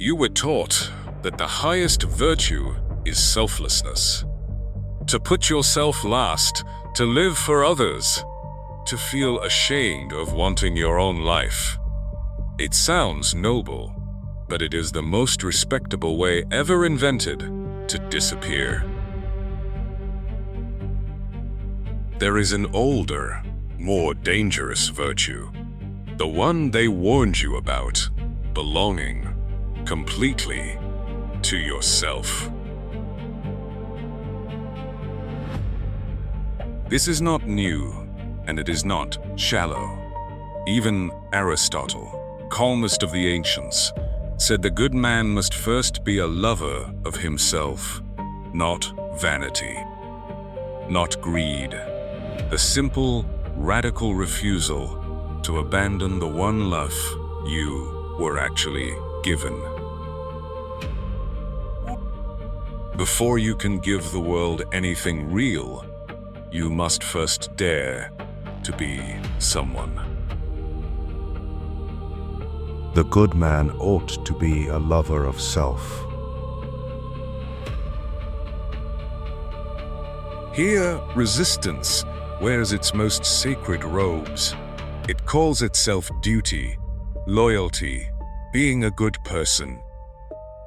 You were taught that the highest virtue is selflessness. To put yourself last, to live for others, to feel ashamed of wanting your own life. It sounds noble, but it is the most respectable way ever invented to disappear. There is an older, more dangerous virtue, the one they warned you about, belonging completely to yourself. This is not new, and it is not shallow. Even Aristotle, calmest of the ancients, said the good man must first be a lover of himself, not vanity, not greed, the simple, radical refusal to abandon the one love you were actually given. Before you can give the world anything real, you must first dare to be someone. The good man ought to be a lover of self. Here, resistance wears its most sacred robes. It calls itself duty, loyalty, being a good person.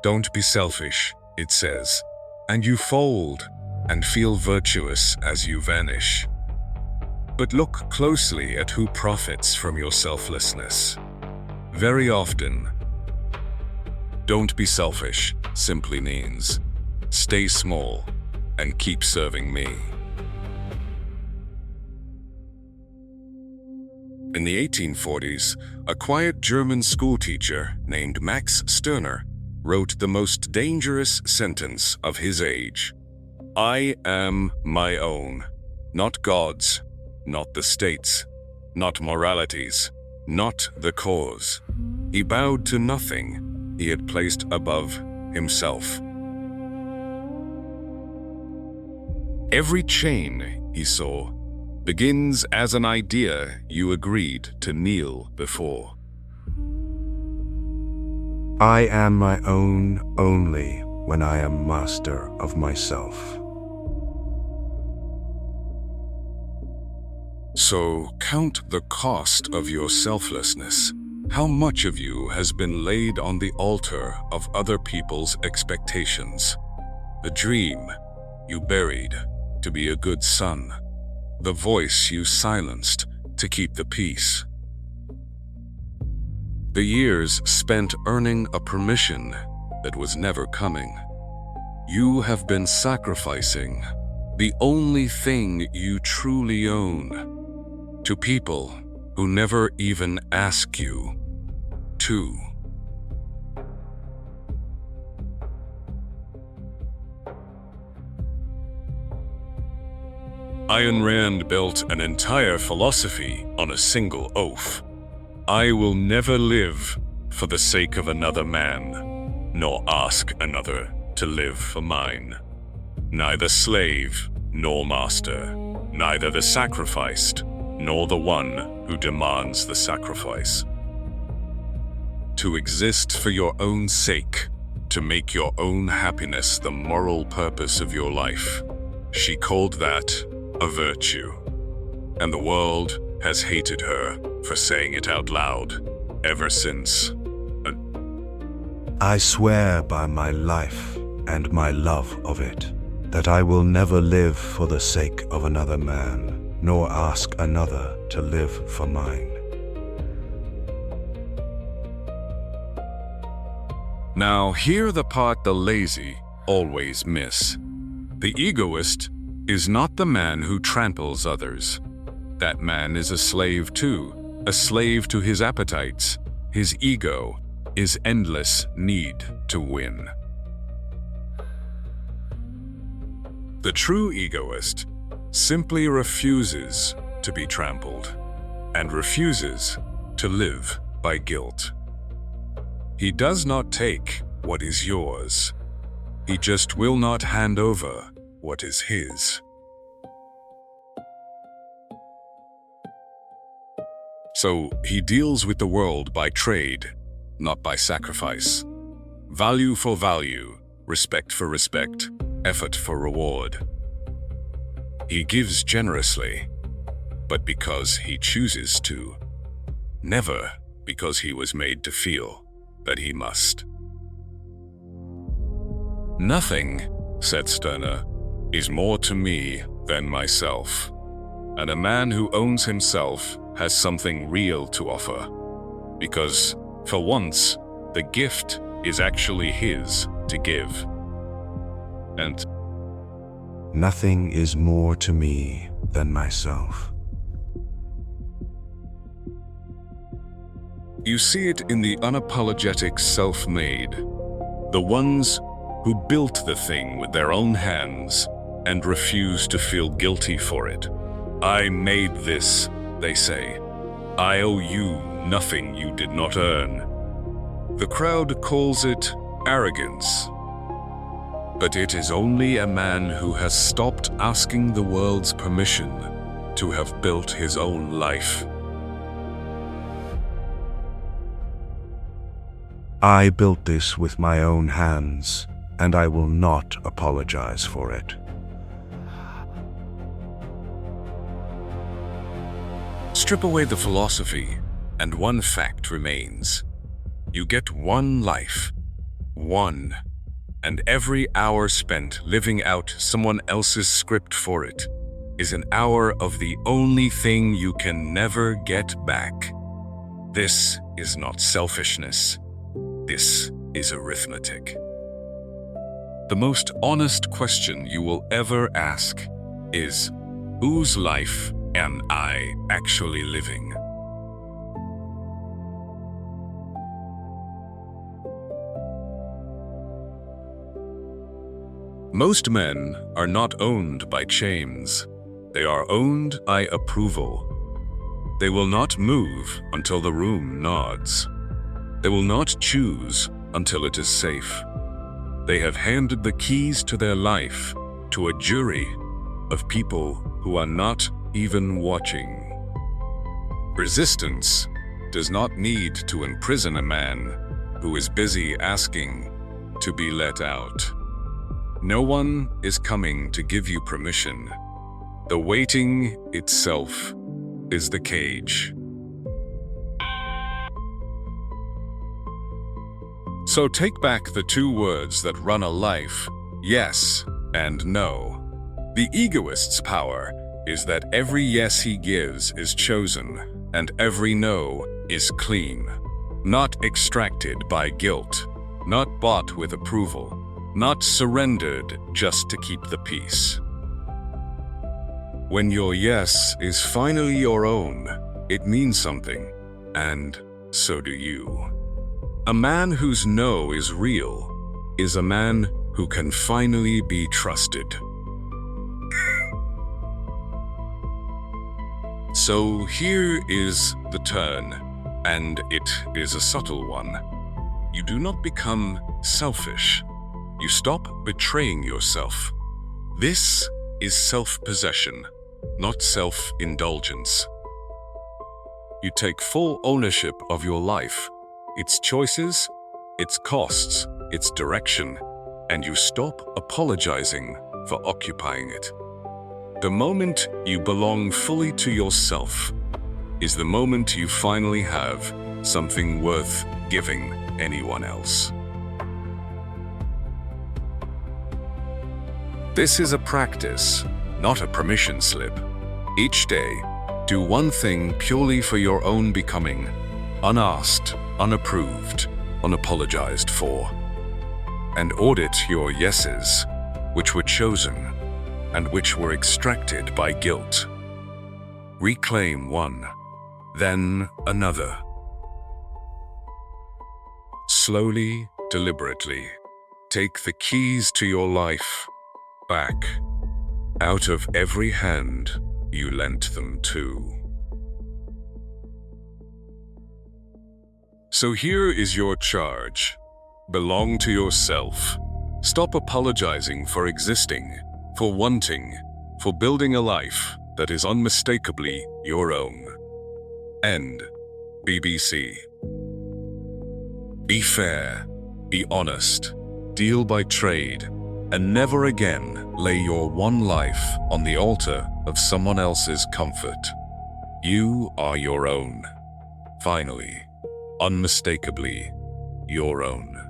Don't be selfish, it says, and you fold and feel virtuous as you vanish. But look closely at who profits from your selflessness. Very often, don't be selfish simply means stay small and keep serving me. In the 1840s, a quiet German schoolteacher named Max Stirner wrote the most dangerous sentence of his age. I am my own, not God's, not the state's, not morality's, not the cause. He bowed to nothing he had placed above himself. Every chain, he saw, begins as an idea you agreed to kneel before. I am my own only when I am master of myself. So count the cost of your selflessness. How much of you has been laid on the altar of other people's expectations? The dream you buried to be a good son. The voice you silenced to keep the peace. The years spent earning a permission that was never coming. You have been sacrificing the only thing you truly own to people who never even ask you to. Ayn Rand built an entire philosophy on a single oath. I will never live for the sake of another man, nor ask another to live for mine. Neither slave nor master, neither the sacrificed nor the one who demands the sacrifice. To exist for your own sake, to make your own happiness the moral purpose of your life. She called that a virtue, and the world has hated her for saying it out loud ever since. I swear by my life and my love of it, that I will never live for the sake of another man, nor ask another to live for mine. Now hear the part the lazy always miss. The egoist is not the man who tramples others. That man is a slave too, a slave to his appetites, his ego, his endless need to win. The true egoist simply refuses to be trampled and refuses to live by guilt. He does not take what is yours. He just will not hand over what is his. So he deals with the world by trade, not by sacrifice. Value for value, respect for respect, effort for reward. He gives generously, but because he chooses to, never because he was made to feel that he must. Nothing, said Stirner, is more to me than myself, and a man who owns himself has something real to offer, because, for once, the gift is actually his to give. And nothing is more to me than myself. You see it in the unapologetic self-made, the ones who built the thing with their own hands and refuse to feel guilty for it. I made this, they say. I owe you nothing you did not earn. The crowd calls it arrogance. But it is only a man who has stopped asking the world's permission to have built his own life. I built this with my own hands, and I will not apologize for it. Strip away the philosophy, and one fact remains. You get one life, one, and every hour spent living out someone else's script for it is an hour of the only thing you can never get back. This is not selfishness. This is arithmetic. The most honest question you will ever ask is, whose life am I actually living? Most men are not owned by chains. They are owned by approval. They will not move until the room nods. They will not choose until it is safe. They have handed the keys to their life to a jury of people who are not even watching. Resistance does not need to imprison a man who is busy asking to be let out. No one is coming to give you permission. The waiting itself is the cage. So take back the two words that run a life, yes and no. The egoist's power is that every yes he gives is chosen, and every no is clean. Not extracted by guilt, not bought with approval, not surrendered just to keep the peace. When your yes is finally your own, it means something, and so do you. A man whose no is real is a man who can finally be trusted. So here is the turn, and it is a subtle one. You do not become selfish. You stop betraying yourself. This is self-possession, not self-indulgence. You take full ownership of your life, its choices, its costs, its direction, and you stop apologizing for occupying it. The moment you belong fully to yourself is the moment you finally have something worth giving anyone else. This is a practice, not a permission slip. Each day, do one thing purely for your own becoming, unasked, unapproved, unapologized for. And audit your yeses, which were chosen, and which were extracted by guilt. Reclaim one, then another. Slowly, deliberately, take the keys to your life back, out of every hand you lent them to. So here is your charge. Belong to yourself. Stop apologizing for existing, for wanting, for building a life that is unmistakably your own. End. BBC. Be fair. Be honest, deal by trade, and never again lay your one life on the altar of someone else's comfort. You are your own. Finally, unmistakably, your own.